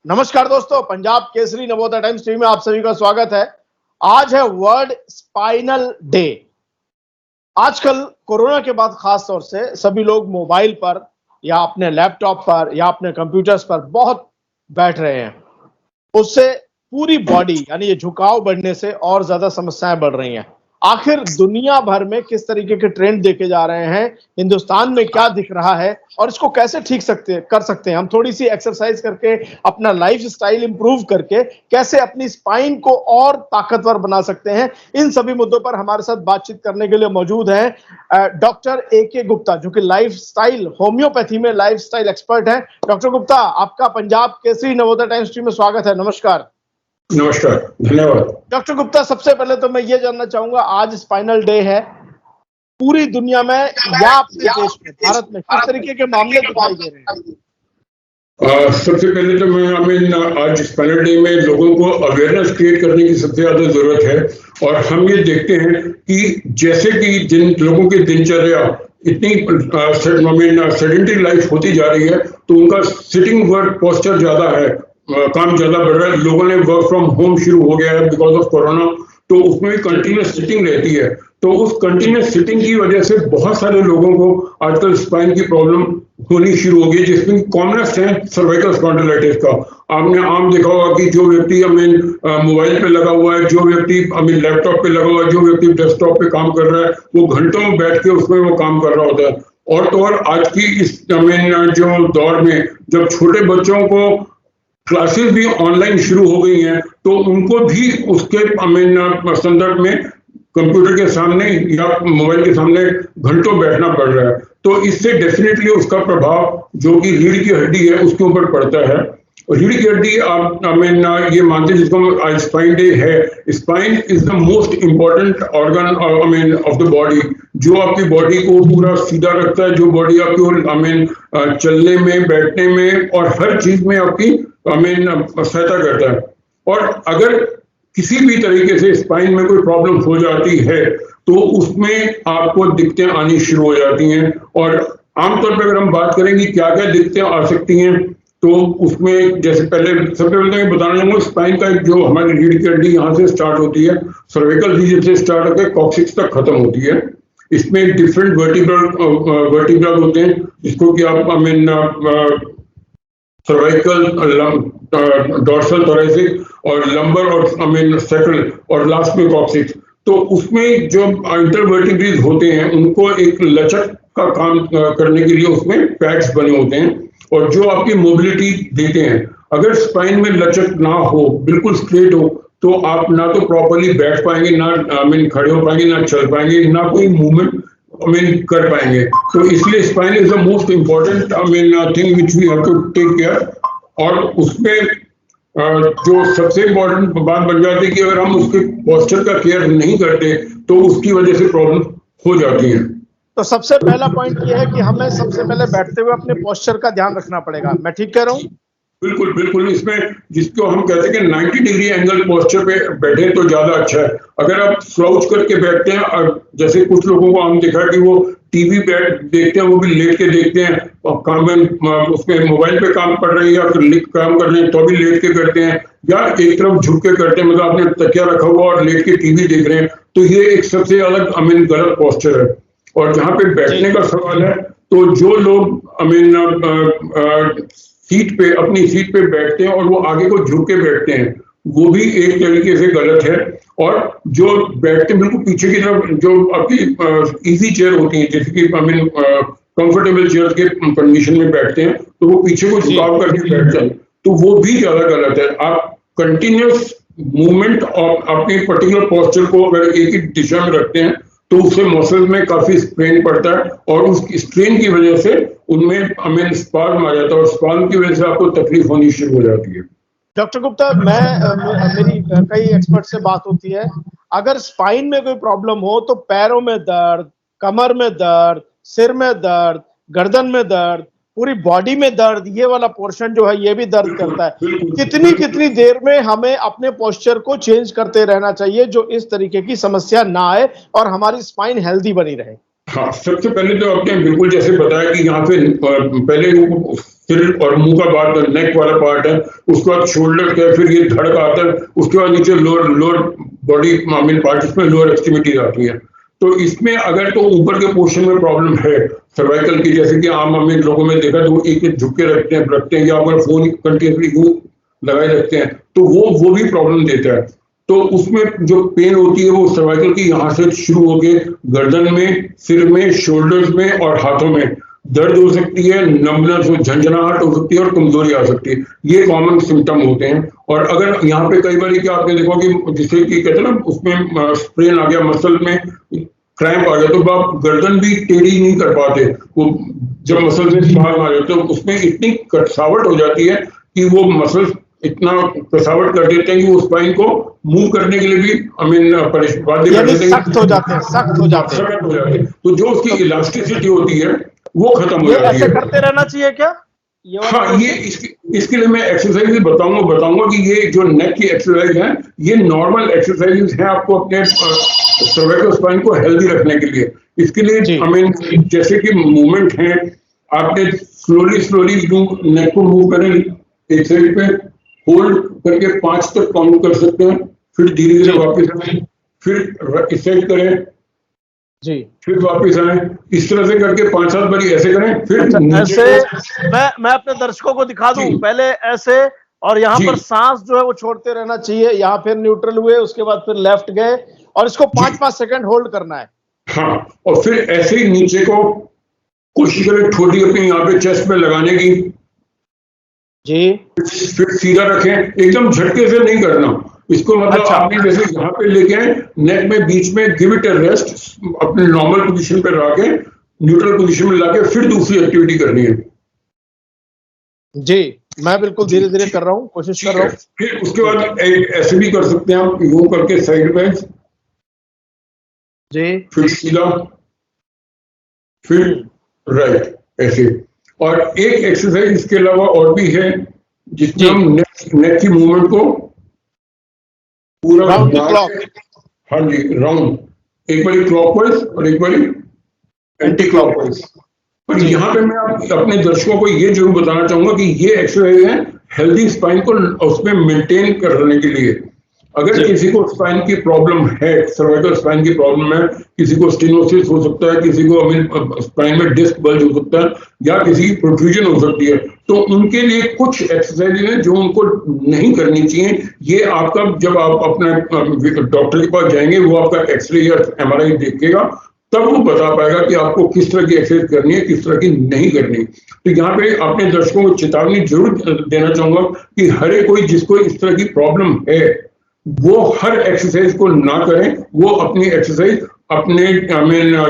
नमस्कार दोस्तों, Punjab Kesari Navodaya times TV में आप सभी का स्वागत है। आज है वर्ल्ड स्पाइनल डे। आजकल कोरोना के बाद खास तौर से सभी लोग मोबाइल पर या अपने लैपटॉप पर या अपने कंप्यूटर्स पर बहुत बैठ रहे हैं। उससे पूरी बॉडी यानी ये झुकाव बढ़ने से और ज्यादा समस्याएं बढ़ रही हैं। आखिर दुनिया भर में किस तरीके के ट्रेंड देखे जा रहे हैं, हिंदुस्तान में क्या दिख रहा है और इसको कैसे ठीक कर सकते हैं। हम थोड़ी सी एक्सरसाइज करके अपना लाइफ स्टाइल इंप्रूव करके कैसे अपनी स्पाइन को और ताकतवर बना सकते हैं, इन सभी मुद्दों पर हमारे साथ बातचीत करने के लिए मौजूद हैं डॉक्टर AK गुप्ता, जो कि लाइफ स्टाइल होम्योपैथी में लाइफ स्टाइल एक्सपर्ट हैं। डॉक्टर गुप्ता, आपका पंजाब केसरी नवोदय टाइम्स टीवी में स्वागत है। नमस्कार। नमस्कार, धन्यवाद। डॉक्टर गुप्ता, सबसे पहले तो मैं ये जानना चाहूंगा, आज स्पाइनल डे है, पूरी दुनिया में या अपने देश में, भारत में किस तरीके के मामले दिखाई दे रहे हैं? सबसे पहले तो मैं आज स्पाइनल डे में लोगों को अवेयरनेस क्रिएट करने की सबसे ज्यादा जरूरत है। और हम ये देखते हैं कि जैसे कि जिन लोगों की दिनचर्या इतनी सेडेंटरी लाइफ होती जा रही है, तो उनका सिटिंग वर्क पोस्चर ज्यादा है, काम ज्यादा बढ़ रहा है। लोगों ने वर्क फ्रॉम होम शुरू हो गया है बिकॉज ऑफ कोरोना, तो उसमें भी कंटिन्यूस सिटिंग रहती है। तो उस कंटिन्यूस सिटिंग की वजह से बहुत सारे लोगों को आजकल स्पाइन की प्रॉब्लम होनी शुरू हो गई, जिसमें कॉमनेस्ट है सर्वाइकल स्पॉन्डिलाइटिस का। आपने आम देखा होगा कि जो व्यक्ति मोबाइल पे लगा हुआ है, जो व्यक्ति लैपटॉप पे लगा हुआ है, जो व्यक्ति डेस्कटॉप पे काम कर रहा है, वो घंटों बैठ के उसमें वो काम कर रहा होता है। और तो और आज की इस जो दौर में जब छोटे बच्चों को क्लासेस भी ऑनलाइन शुरू हो गई हैं, तो उनको भी उसके संदर्भ में कंप्यूटर के सामने या मोबाइल के सामने घंटों बैठना पड़ रहा है। तो इससे डेफिनेटली उसका प्रभाव जो कि रीढ़ की हड्डी है उसके ऊपर पड़ता है। और रीढ़ की हड्डी आप ये मानते हैं, जिसको आज स्पाइन डे है, spine is the most important organ of the body, जो आपकी बॉडी को पूरा सीधा रखता है, जो बॉडी आपको चलने में, बैठने में और हर चीज में आपकी सहायता करता है। और अगर किसी भी तरीके से स्पाइन में कोई प्रॉब्लम हो जाती है तो उसमें आपको दिक्कतें आनी शुरू हो जाती हैं। और आमतौर पर अगर हम बात करेंगे क्या क्या दिक्कतें आ सकती हैं, तो उसमें जैसे सबसे पहले मैं बताना चाहूंगा, स्पाइन का जो हमारी रीढ़ की हड्डी यहाँ से स्टार्ट होती है, सर्वाइकल रीजन से स्टार्ट होकर कॉक्सिक्स तक खत्म होती है। इसमें डिफरेंट वर्टिब्रा होते हैं, जिसको कि आप सर्वाइकल, डॉर्सल, थोरैसिक और लंबर और सैक्रल और लास्ट में कॉक्सिक्स। तो उसमें जो इंटरवर्टिब्रेज होते हैं उनको एक लचक का काम करने के लिए उसमें पैड्स बने होते हैं और जो आपकी मोबिलिटी देते हैं। अगर स्पाइन में लचक ना हो, बिल्कुल स्ट्रेट हो, तो आप ना तो प्रॉपर्ली बैठ पाएंगे, ना खड़े हो पाएंगे, ना चल पाएंगे, ना कोई मूवमेंट कर पाएंगे। तो इसलिए spine is the most important thing which we have to take care. और उसमें जो सबसे इम्पोर्टेंट बात बन जाती है कि अगर हम उसके पोस्चर का केयर नहीं करते तो उसकी वजह से प्रॉब्लम हो जाती है। तो सबसे पहला पॉइंट ये है कि हमें सबसे पहले बैठते हुए अपने पोस्चर का ध्यान रखना पड़ेगा। मैं ठीक कह रहा हूँ? बिल्कुल बिल्कुल। इसमें जिसको हम कहते हैं कि 90 डिग्री एंगल पोस्चर पे बैठे तो ज्यादा अच्छा है। अगर आप स्लाउच करके बैठते हैं, जैसे कुछ लोगों को हम देखा कि वो टीवी देखते हैं, वो भी लेट के देखते हैं, और काम उसमें मोबाइल पे काम कर रहे हैं या फिर काम कर रहे हैं तो भी लेट के करते हैं, या एक तरफ झुक के करते हैं, मतलब आपने तकिया रखा हुआ और लेट के टीवी देख रहे हैं। तो ये एक सबसे अलग गलत पोस्चर है। और जहाँ पे बैठने का सवाल है, तो जो लोग अपनी सीट पे बैठते हैं और वो आगे को झुक के बैठते हैं, वो भी एक तरीके से गलत है। और जो बैठते बिल्कुल पीछे की तरफ, जो आपकी इजी चेयर होती है, जैसे कि कंफर्टेबल चेयर के कंडीशन में बैठते हैं, तो वो पीछे को झुकाव करके बैठ जाए, तो वो भी ज्यादा गलत है। आप कंटिन्यूस मूवमेंट और अपने पर्टिकुलर पोस्चर को अगर एक ही दिशा में रखते हैं तो उससे मसल्स में काफी स्ट्रेन पड़ता है और उस स्ट्रेन की वजह से उनमें स्पाज्म आ जाता है और स्पाज्म की वजह से आपको तकलीफ होनी शुरू हो जाती है। डॉक्टर गुप्ता, मेरी कई एक्सपर्ट से बात होती है, अगर स्पाइन में कोई प्रॉब्लम हो तो पैरों में दर्द, कमर में दर्द, सिर में दर्द, गर्दन में दर्द, पूरी बॉडी में दर्द, ये वाला पोर्शन जो है ये भी दर्द करता है। कितनी देर में हमें अपने पोस्चर को चेंज करते रहना चाहिए जो इस तरीके की समस्या ना आए और हमारी स्पाइन हेल्दी बनी रहे? हाँ, सबसे पहले तो आपने बिल्कुल जैसे बताया कि यहाँ पे पहले वो सिर और मुंह का पार्ट, नेक वाला पार्ट है, उसके बाद शोल्डर का, फिर ये धड़ का आता है, उसके बाद नीचे lower lower body mean part, इसमें लोअर एक्सट्रीमिटीज आती है। तो इसमें अगर तो ऊपर के पोर्शन में प्रॉब्लम है सर्वाइकल की, जैसे कि आम अमीर लोगों में देखा तो एक झुक के रखते हैं या अगर फोन कंटिन्यूसली यूं लगाए रखते हैं, तो वो भी प्रॉब्लम देता है। तो उसमें जो पेन होती है वो सर्वाइकल की यहाँ से शुरू होके गर्दन में, सिर में, शोल्डर्स में और हाथों में दर्द हो सकती है, नंबनेस हो, झंझनाहट हो सकती है और कमजोरी आ सकती है। ये कॉमन सिम्टम होते हैं। और अगर यहाँ पे कई बार क्या आपने देखा कि जिसे कि कहते हैं ना, उसमें स्ट्रेन आ गया, मसल में क्रैम्प आ गया, तो आप गर्दन भी टेढ़ी नहीं कर पाते। वो जब मसल से बाहर मारे तो उसमें इतनी कसावट हो जाती है कि वो मसल इतना कसावट कर देते हैं कि वो स्पाइन को मूव करने के लिए भी बाध्य कर देते हैं, सख्त हो जाते हैं, सख्त हो जाते हैं। सख्त हो जाते हैं। तो जो उसकी इलास्टिसिटी होती है वो खत्म हो ये जाती ऐसे है। करते रहना चाहिए क्या? हाँ, ये इसके लिए मैं एक्सरसाइज बताऊंगा कि ये जो नेक की एक्सरसाइज है, ये नॉर्मल एक्सरसाइज है आपको अपने सर्वाइकल स्पाइन को हेल्दी रखने के लिए। इसके लिए जैसे कि मूवमेंट है, आपने स्लोली नेक को मूव करें, एक साइड पे होल्ड करके 5 तक काउंट कर सकते हैं, फिर धीरे धीरे वापस आए, फिर इस साइड करें जी, फिर वापस आए, इस तरह से करके 5-7 बारी ऐसे करें, फिर ऐसे मैं अपने दर्शकों को दिखा दूं, पहले ऐसे, और यहाँ पर सांस जो है वो छोड़ते रहना चाहिए। यहाँ फिर न्यूट्रल हुए, उसके बाद फिर लेफ्ट गए, और इसको 5-5 सेकंड होल्ड करना है। हाँ, और फिर ऐसे ही नीचे को कोशिश करें ठोडी अपनी यहाँ पे चेस्ट पे लगाने की जी। फिर सीधा रखें, एकदम झटके से नहीं करना इसको, मतलब आपने जैसे यहाँ पे लेके आए, नेक में बीच में गिव इट अ रेस्ट, अपने नॉर्मल पोजीशन पे रखे, न्यूट्रल पोजीशन में लाके फिर दूसरी एक्टिविटी करनी है। जी, मैं बिल्कुल धीरे धीरे कर रहा हूँ, कोशिश कर रहा हूँ। फिर उसके बाद ऐसे भी कर सकते हैं आप, यूं करके साइड में जी, फिर सीधा, फिर राइट, ऐसे। और एक एक्सरसाइज इसके अलावा और भी है जिसमें हम नेक की मूवमेंट को पूरा राउंड द क्लॉक। हाँ जी, राउंड, एक बारी क्लॉकवाइज और एक बारी एंटी क्लॉकवाइज। पर यहाँ पे मैं अपने दर्शकों को ये जरूर बताना चाहूंगा कि ये एक्सरसाइज है हेल्दी स्पाइन को उसमें मेंटेन करने के लिए। अगर किसी को स्पाइन की प्रॉब्लम है, सर्वाइकल स्पाइन की प्रॉब्लम है, किसी को स्टेनोसिस हो सकता है, किसी को स्पाइन में डिस्क बल्ज हो सकता है, या किसी की प्रोट्रूजन हो सकती है, तो उनके लिए कुछ एक्सरसाइज हैं जो उनको नहीं करनी चाहिए। ये आपका जब आप अपने डॉक्टर के पास जाएंगे, वो आपका एक्सरे या MRI देखेगा, तब वो बता पाएगा कि आपको किस तरह की एक्सरसाइज करनी है, किस तरह की नहीं करनी। तो यहाँ पे अपने दर्शकों को चेतावनी जरूर देना चाहूंगा कि हर एक कोई जिसको इस तरह की प्रॉब्लम है, वो हर एक्सरसाइज को ना करें, वो अपनी एक्सरसाइज अपने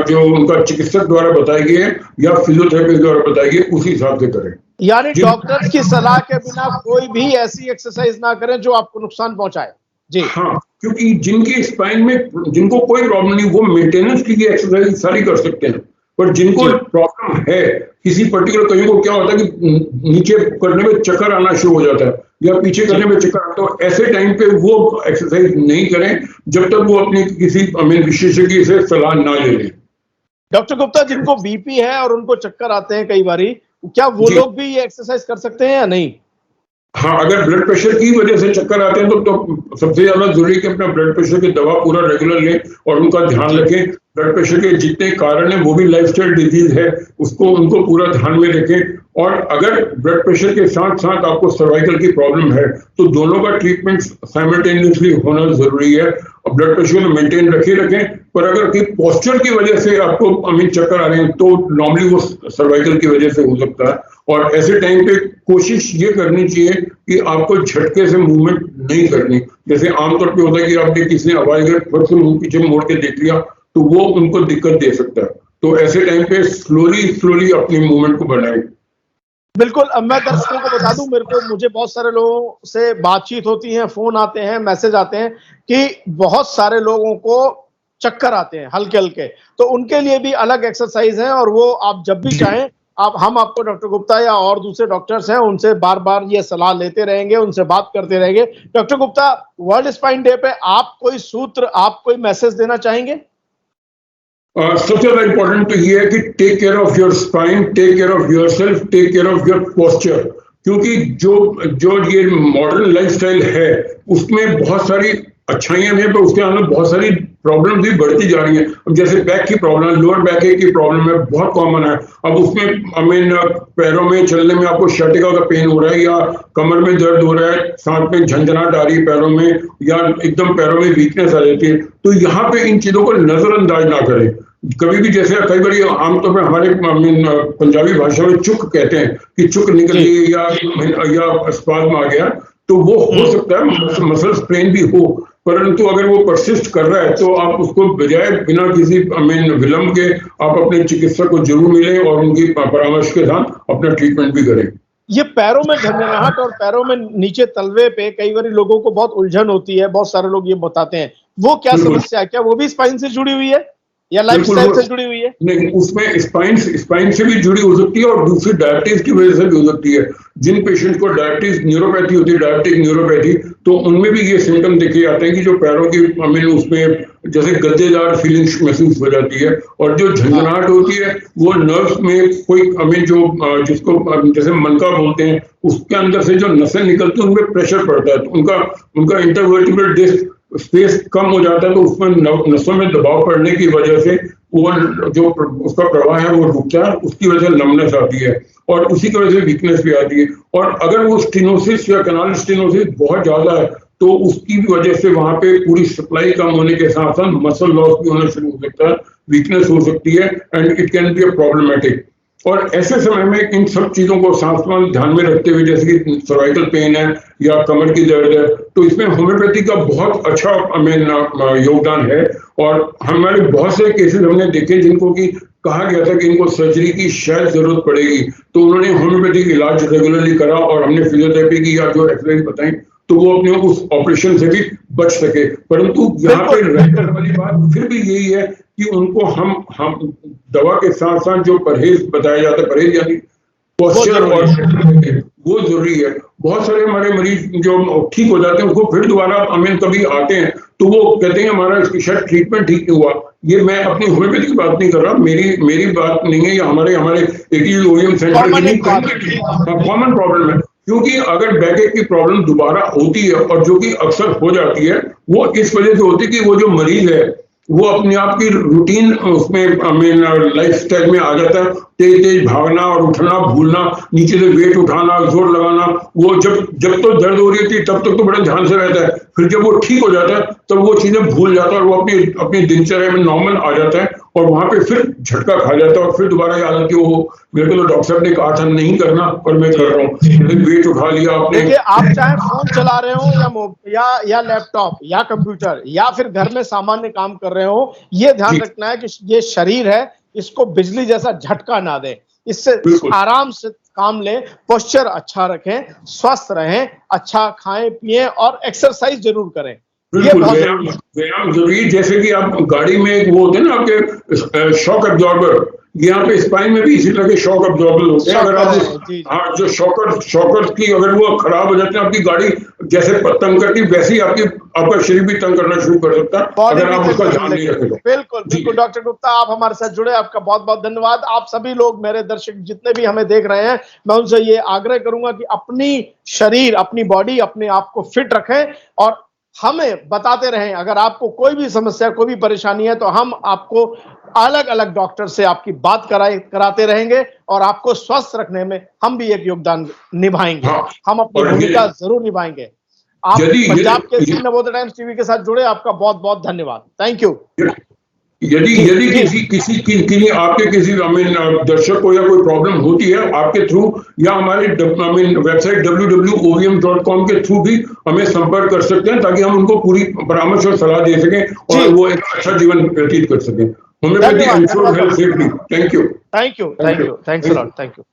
जो उनका चिकित्सक द्वारा बताई गई है या फिजियोथेरेपिस्ट द्वारा बताई गई, उसी हिसाब से करें। यानी डॉक्टर्स की सलाह के बिना कोई भी ऐसी एक्सरसाइज ना करें जो आपको नुकसान पहुंचाए। जी हाँ, क्योंकि जिनके स्पाइन में जिनको कोई प्रॉब्लम नहीं, वो मेंटेनेंस की एक्सरसाइज सारी कर सकते हैं, पर जिनको प्रॉब्लम है किसी पर्टिकुलर, कहीं को क्या होता है कि नीचे करने में चक्कर आना शुरू हो जाता है या पीछे करने में चक्कर आता है, तो ऐसे टाइम पे वो एक्सरसाइज नहीं करें जब तक वो अपनी किसी विशेषज्ञ से सलाह ना ले लें। डॉक्टर गुप्ता, जिनको बीपी है और उनको चक्कर आते हैं कई बारी, क्या वो लोग भी ये एक्सरसाइज कर सकते हैं या नहीं? हाँ, अगर ब्लड प्रेशर की वजह से चक्कर आते हैं तो सबसे ज्यादा जरूरी है कि अपना ब्लड प्रेशर की दवा पूरा रेगुलर लें और उनका ध्यान रखें। ब्लड प्रेशर के जितने कारण हैं वो भी लाइफस्टाइल डिजीज है, उसको उनको पूरा ध्यान में रखें। और अगर ब्लड प्रेशर के साथ साथ आपको सर्वाइकल की प्रॉब्लम है तो दोनों का ट्रीटमेंट साइमल्टेनियसली होना जरूरी है। और ब्लड प्रेशर को मेंटेन रखें, पर अगर कि पोस्चर की वजह से आपको चक्कर आ रहे हैं तो नॉर्मली वो सर्वाइकल की वजह से हो सकता है। और ऐसे टाइम पे कोशिश ये करनी चाहिए कि आपको झटके से मूवमेंट नहीं करनी। जैसे आमतौर पे होता है कि आपने किसी ने हवाई जहाज फट से मुंह पीछे मोड़ के देख लिया तो वो उनको दिक्कत दे सकता है। तो ऐसे टाइम पे स्लोली अपनी मूवमेंट को बढ़ाएं। बिल्कुल, अब मैं दर्शकों को बता दूं, मुझे बहुत सारे लोगों से बातचीत होती है, फोन आते हैं, मैसेज आते हैं कि बहुत सारे लोगों को चक्कर आते हैं हल्के हल्के, तो उनके लिए भी अलग एक्सरसाइज है, और वो आप जब भी चाहें हम आपको डॉक्टर गुप्ता या और दूसरे डॉक्टर्स हैं उनसे बार बार ये सलाह लेते रहेंगे, उनसे बात करते रहेंगे। Doctor Gupta, world spine day पे आप कोई सूत्र, आप कोई मैसेज देना चाहेंगे? सबसे ज्यादा इंपॉर्टेंट तो ये है कि take care of your spine, take care of yourself, take care of your posture. क्योंकि जो जो ये मॉडर्न लाइफस्टाइल है उसमें बहुत सारी अच्छाइयां हैं, पर उसके अंदर बहुत सारी प्रॉब्लम भी बढ़ती जा रही है। अब जैसे बैक की प्रॉब्लम, लोअर बैक की प्रॉब्लम है, बहुत कॉमन है। अब उसमें पैरों में चलने में आपको शर्टिका का पेन हो रहा है, या कमर में दर्द हो रहा है, साथ में झंझनाहट आ रही है पैरों में, या एकदम पैरों में वीकनेस आ जाती है, तो यहाँ पे इन चीजों को नजरअंदाज ना करें। कभी भी, जैसे कई बार आमतौर पर हमारे पंजाबी भाषा में चुक कहते हैं कि चुक निकल गई या स्पाज्म आ गया, तो वो हो सकता है मसल स्ट्रेन भी हो, परंतु अगर वो परसिस्ट कर रहा है तो आप उसको बजाय बिना किसी विलंब के आप अपने चिकित्सक को जरूर मिलें और उनकी परामर्श के साथ अपना ट्रीटमेंट भी करें। ये पैरों में झंझनाहट और पैरों में नीचे तलवे पे कई बार लोगों को बहुत उलझन होती है, बहुत सारे लोग ये बताते हैं, वो क्या समस्या है? क्या वो भी स्पाइन से जुड़ी हुई है या लाइफस्टाइल से जुड़ी हुई है? नहीं, उसमें स्पाइन से भी जुड़ी हो सकती है और दूसरी डायबिटीज की वजह से भी हो सकती है। जिन पेशेंट को डायबिटीज न्यूरोपैथी होती है, डायबिटिक न्यूरोपैथी, तो उनमें भी ये सिम्टम देखे जाते हैं कि जो पैरों की उसमें जैसे गद्देदार फीलिंग्स महसूस हो जाती है, और जो झंझनाहट होती है वो नर्व्स में कोई जो जिसको जैसे मनका बोलते हैं, उसके अंदर से जो नसें निकलती हैं उनमें प्रेशर पड़ता है, तो उनका इंटरवर्टिब्रल डिस्क स्पेस कम हो जाता है, तो उसमें नसों में दबाव पड़ने की वजह से वो जो उसका प्रवाह है वो रुकता है, उसकी वजह से नमनेस आती है और उसी की वजह से वीकनेस भी आती है। और अगर वो स्टेनोसिस या कैनाल स्टेनोसिस बहुत ज्यादा है तो उसकी भी वजह से वहां पे पूरी सप्लाई कम होने के साथ साथ मसल लॉस भी होना शुरू हो सकता है, वीकनेस हो सकती है, and it can be a problematic. और ऐसे समय में इन सब चीजों को साथ ध्यान में रखते हुए, जैसे कि सर्वाइकल पेन है या कमर की दर्द है, तो इसमें होम्योपैथी का बहुत अच्छा योगदान है। और हमारे बहुत से केसेस हमने देखे जिनको कि कहा गया था कि इनको सर्जरी की शायद जरूरत पड़ेगी, तो उन्होंने होम्योपैथिक इलाज रेगुलरली करा और हमने फिजियोथेरेपी की या जो एक्सरसाइज बताई, तो वो अपने उस ऑपरेशन से भी बच सके। परंतु यहाँ पे रहकर वाली बात फिर भी यही है कि उनको हम दवा के साथ साथ जो परहेज बताया जाता है, परहेज यानी पोस्चर और वो जरूरी है। बहुत सारे हमारे मरीज जो ठीक हो जाते हैं उसको फिर दोबारा कभी आते हैं तो वो कहते हैं हमारा इसकी शायद ट्रीटमेंट ठीक नहीं हुआ। ये मैं अपनी होम्योपैथी की बात नहीं कर रहा, मेरी बात नहीं है, ये हमारे ओईएम सेंटर की कॉमन प्रॉब्लम है। क्योंकि अगर बैकएक की प्रॉब्लम दोबारा होती है, और जो कि अक्सर हो जाती है, वो इस वजह से होती है कि वो जो मरीज है वो अपने आप की रूटीन उसमें लाइफस्टाइल में आ जाता है, तेज भागना और उठना, भूलना, नीचे से वेट उठाना, जोर लगाना। वो जब तो दर्द हो रही थी तब तक तो बड़े ध्यान से रहता है, फिर जब वो ठीक हो जाता है तब वो चीजें भूल जाता है और वो अपनी दिनचर्या में नॉर्मल आ जाता है, और वहां पे फिर झटका खा जाता है और फिर दोबारा याद है कि वो मेरे को तो डॉक्टर साहब ने कहा था नहीं करना और मैं कर रहा हूँ, वेट उठा लिया आपने। देखिए, आप चाहे फोन चला रहे हो या लैपटॉप या कंप्यूटर या फिर घर में सामान्य काम कर रहे हो, ये ध्यान रखना है कि ये शरीर है, इसको बिजली जैसा झटका ना दे, इससे आराम से काम लें, पोस्चर अच्छा रखें, स्वस्थ रहें, अच्छा खाएं पिएं और एक्सरसाइज जरूर करें। बिल्कुल, व्यायाम जरूरी। जैसे कि आप गाड़ी में वो होते हैं ना आपके शॉक एब्जॉर्बर, यहाँ पे स्पाइन में भी इसी तरह के शॉक एब्जॉर्बर होते हैं। अगर आप जो शॉकर की अगर वो खराब हो जाते हैं, आपकी गाड़ी जैसे तंग करती वैसे ही आपका शरीर भी तंग करना शुरू कर सकता है अगर आप उसका ध्यान नहीं रखें। बिल्कुल डॉक्टर गुप्ता, आप हमारे साथ जुड़े, आपका बहुत बहुत धन्यवाद। आप सभी लोग, मेरे दर्शक जितने भी हमें देख रहे हैं, मैं उनसे ये आग्रह करूंगा कि अपनी शरीर, अपनी बॉडी, अपने आप को फिट रखें और हमें बताते रहें। अगर आपको कोई भी समस्या, कोई भी परेशानी है तो हम आपको अलग अलग डॉक्टर से आपकी बात कराते रहेंगे और आपको स्वस्थ रखने में हम भी एक योगदान निभाएंगे। हम अपनी भूमिका जरूर निभाएंगे। आप पंजाब केसरी नवोदय टाइम्स टीवी के साथ जुड़े, आपका बहुत बहुत धन्यवाद। Thank you. यदि किसी आपके किसी दर्शक को या कोई प्रॉब्लम होती है आपके थ्रू या हमारे वेबसाइट www.ovm.com के थ्रू भी हमें संपर्क कर सकते हैं, ताकि हम उनको पूरी परामर्श और सलाह दे सकें और वो एक अच्छा जीवन व्यतीत कर सकें। Homeopathy ensures health safety. Thank you. Thanks a lot. Thank you.